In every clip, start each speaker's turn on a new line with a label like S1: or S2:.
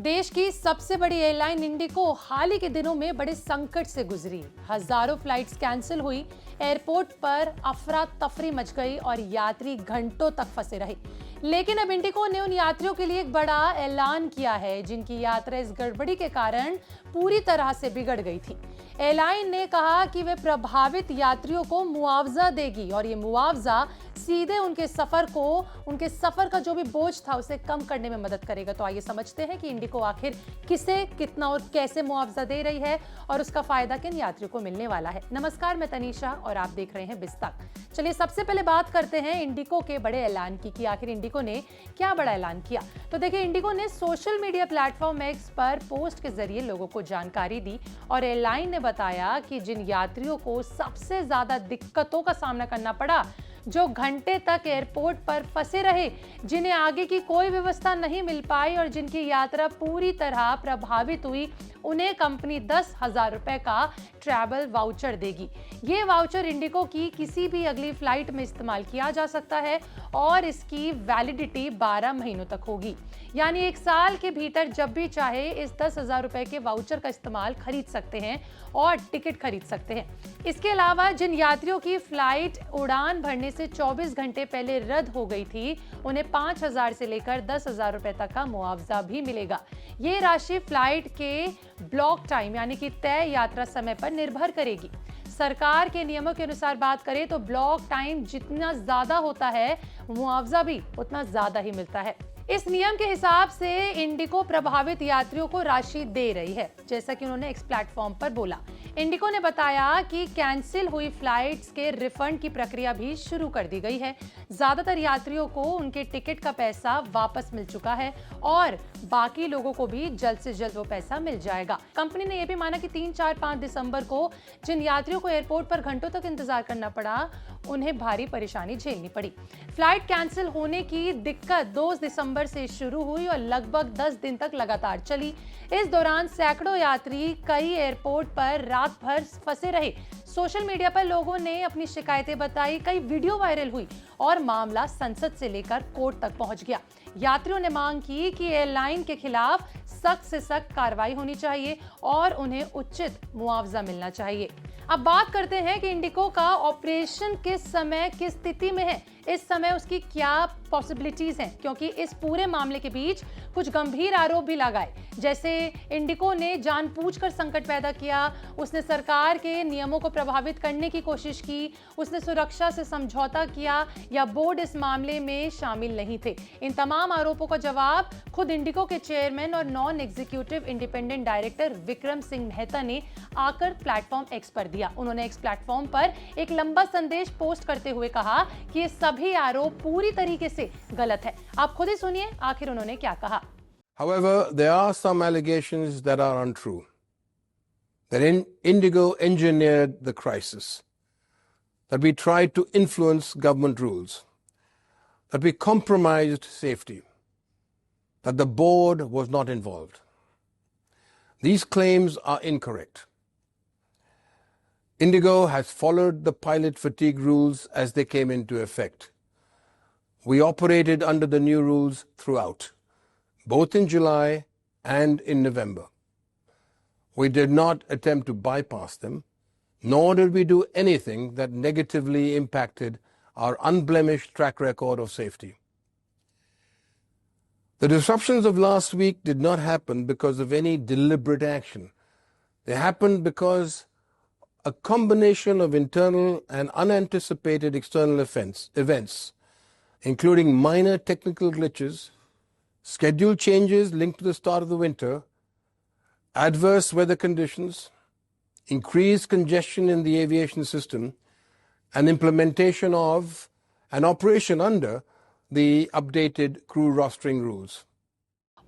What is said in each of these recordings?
S1: देश की सबसे बड़ी एयरलाइन इंडिगो हाल ही के दिनों में बड़े संकट से गुजरी। हजारों फ्लाइट्स कैंसिल हुई, एयरपोर्ट पर अफरा तफरी मच गई और यात्री घंटों तक फंसे रहे। लेकिन अब इंडिगो ने उन यात्रियों के लिए एक बड़ा ऐलान किया है जिनकी यात्रा इस गड़बड़ी के कारण पूरी तरह से बिगड़ गई थी। एयरलाइन ने कहा कि वे प्रभावित यात्रियों को मुआवजा देगी और ये मुआवजा सीधे उनके सफर का जो भी बोझ था उसे कम करने में मदद करेगा। तो आइए समझते हैं कि इंडिगो आखिर किसे, कितना और कैसे मुआवजा दे रही है और उसका फायदा किन यात्रियों को मिलने वाला है। नमस्कार, मैं तनीषा और आप देख रहे हैं बिस्तक। चलिए सबसे पहले बात करते हैं इंडिगो के बड़े ऐलान की कि आखिर इंडिगो ने क्या बड़ा ऐलान किया। तो देखिए, इंडिगो ने सोशल मीडिया प्लेटफॉर्म एक्स पर पोस्ट के जरिए लोगों को जानकारी दी और एयरलाइन ने बताया कि जिन यात्रियों को सबसे ज्यादा दिक्कतों का सामना करना पड़ा, जो घंटे तक एयरपोर्ट पर फंसे रहे, जिन्हें आगे की कोई व्यवस्था नहीं मिल पाई और जिनकी यात्रा पूरी तरह प्रभावित हुई, उन्हें कंपनी 10,000 रुपए का ट्रैवल वाउचर देगी। ये वाउचर इंडिगो की किसी भी अगली फ्लाइट में इस्तेमाल किया जा सकता है और इसकी वैलिडिटी 12 महीनों तक होगी। यानी 1 साल के भीतर जब भी चाहे इस 10,000 रुपए के वाउचर का इस्तेमाल खरीद सकते हैं और टिकट खरीद सकते हैं। इसके अलावा जिन यात्रियों की फ्लाइट उड़ान भरने से 24 घंटे पहले रद्द हो गई थी, उन्हें 5,000 से लेकर 10,000 रुपए तक का मुआवजा भी मिलेगा। ये राशि फ्लाइट के ब्लॉक टाइम यानी कि तय यात्रा समय पर निर्भर करेगी। सरकार के नियमों के अनुसार बात करें तो ब्लॉक टाइम जितना ज्यादा होता है, मुआवजा भी उतना ज्यादा ही मिलता है। इस नियम के हिसाब से इंडिगो प्रभावित यात्रियों को राशि दे रही है, जैसा कि उन्होंने इस प्लेटफॉर्म पर बोला। इंडिगो ने बताया कि कैंसिल हुई फ्लाइट्स के रिफंड की प्रक्रिया भी शुरू कर दी गई है। ज्यादातर यात्रियों को उनके टिकट का पैसा वापस मिल चुका है और बाकी लोगों को भी जल्द से जल्द वो पैसा मिल जाएगा। कंपनी ने यह भी माना कि 3, 4, 5 दिसंबर को जिन यात्रियों को एयरपोर्ट पर घंटों तक इंतजार करना पड़ा, उन्हें भारी परेशानी झेलनी पड़ी। फ्लाइट कैंसिल होने की दिक्कत 2 दिसंबर से शुरू हुई और लगभग 10 दिन तक लगातार चली। इस दौरान सैकड़ों यात्री कई एयरपोर्ट पर रात भर फंसे रहे। सोशल मीडिया पर लोगों ने अपनी शिकायतें बताई, कई वीडियो वायरल हुई और मामला संसद से लेकर कोर्ट तक पहुंच गया। यात्रियों ने मांग की कि एयरलाइन के खिलाफ सख्त से सख्त कार्रवाई होनी चाहिए और उन्हें उचित मुआवजा मिलना चाहिए। अब बात करते हैं कि इंडिगो का ऑपरेशन किस समय किस स्थिति में है, इस समय उसकी क्या पॉसिबिलिटीज हैं, क्योंकि इस पूरे मामले के बीच कुछ गंभीर आरोप भी लगाए। जैसे इंडिगो ने जानबूझकर संकट पैदा किया, उसने सरकार के नियमों को प्रभावित करने की कोशिश की, उसने सुरक्षा से समझौता किया या बोर्ड इस मामले में शामिल नहीं थे। इन तमाम आरोपों का जवाब खुद इंडिगो के चेयरमैन और non executive independent director Vikram Singh Mehta ने आकर प्लेटफॉर्म एक्स पर दिया। उन्होंने एक्स प्लेटफॉर्म पर एक लंबा संदेश पोस्ट करते हुए कहा कि ये सभी आरोप पूरी तरीके से गलत है। आप खुद ही सुनिए आखिर उन्होंने क्या कहा।
S2: However, there are some allegations that are untrue. That Indigo engineered the crisis, that we tried to influence government rules, that we compromised safety, that the board was not involved. These claims are incorrect. Indigo has followed the pilot fatigue rules as they came into effect. We operated under the new rules throughout, both in July and in November. We did not attempt to bypass them, nor did we do anything that negatively impacted our unblemished track record of safety. The disruptions of last week did not happen because of any deliberate action. They happened because a combination of internal and unanticipated external events, including minor technical glitches, schedule changes linked to the start of the winter, adverse weather conditions, increased congestion in the aviation system, and implementation of and operation under the updated crew rostering rules.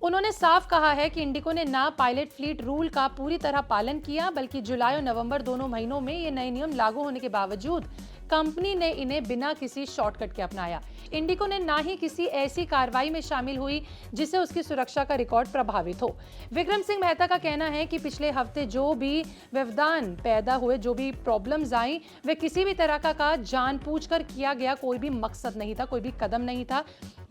S1: उन्होंने साफ कहा है कि Indigo ने ना pilot fleet rule का पूरी तरह पालन किया, बल्कि जुलाई और नवंबर दोनों महीनों में ये नए नियम लागू होने के बावजूद कंपनी ने इन्हें बिना किसी शॉर्टकट के अपनाया। इंडिगो ने ना ही किसी ऐसी कार्रवाई में शामिल हुई जिससे उसकी सुरक्षा का रिकॉर्ड प्रभावित हो। विक्रम सिंह मेहता का कहना है कि पिछले हफ्ते जो भी व्यवधान पैदा हुए, जो भी प्रॉब्लम्स आई, वे किसी भी तरह का जानबूझकर किया गया कोई भी मकसद नहीं था, कोई भी कदम नहीं था।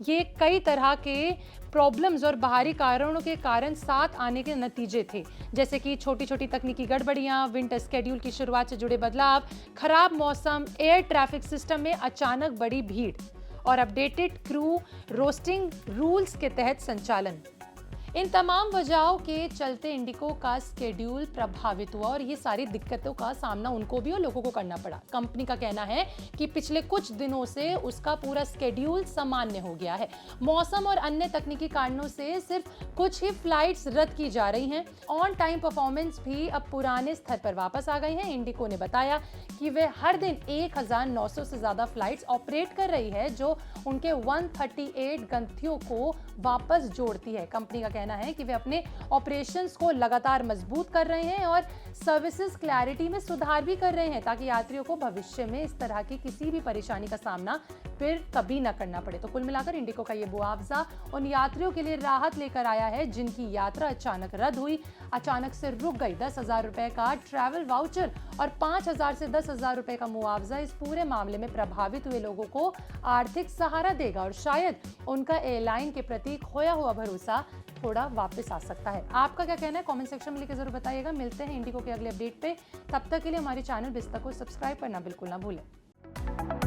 S1: ये कई तरह के प्रॉब्लम्स और बाहरी कारणों के कारण साथ आने के नतीजे थे, जैसे कि छोटी छोटी तकनीकी गड़बड़ियां, विंटर स्केड्यूल की शुरुआत से जुड़े बदलाव, खराब मौसम, एयर ट्रैफिक सिस्टम में अचानक बड़ी भीड़ और अपडेटेड क्रू रोस्टिंग रूल्स के तहत संचालन। इन तमाम वजहों के चलते इंडिगो का स्केड्यूल प्रभावित हुआ और ये सारी दिक्कतों का सामना उनको भी और लोगों को करना पड़ा। कंपनी का कहना है कि पिछले कुछ दिनों से उसका पूरा स्केड्यूल सामान्य हो गया है। मौसम और अन्य तकनीकी कारणों से सिर्फ कुछ ही फ्लाइट्स रद्द की जा रही हैं। ऑन टाइम परफॉर्मेंस भी अब पुराने स्तर पर वापस आ गई है। इंडिगो ने बताया कि वे हर दिन 1900 से ज्यादा फ्लाइट्स ऑपरेट कर रही है, जो उनके 138 गंतव्यों को वापस जोड़ती है। कंपनी का कहना है कि वे अपने ऑपरेशंस को लगातार मजबूत कर रहे हैं और सर्विसेज क्लैरिटी में सुधार भी कर रहे हैं, ताकि यात्रियों को भविष्य में इस तरह की किसी भी परेशानी का सामना फिर कभी ना करना पड़े। तो कुल मिलाकर इंडिगो का ये मुआवजा उन यात्रियों के लिए राहत लेकर आया है जिनकी यात्रा अचानक रद्द हुई, अचानक से रुक गई। 10,000 रुपए का ट्रैवल वाउचर और 5,000 से 10,000 रुपए का मुआवजा इस पूरे मामले में प्रभावित हुए लोगों को आर्थिक सहारा देगा और शायद उनका एयरलाइन के प्रति खोया हुआ भरोसा थोड़ा वापस आ सकता है। आपका क्या कहना है कमेंट सेक्शन में लिखकर जरूर बताइएगा। मिलते हैं इंडिगो के अगले अपडेट पे। तब तक के लिए हमारे चैनल बिस्तर को सब्सक्राइब करना बिल्कुल ना भूलें।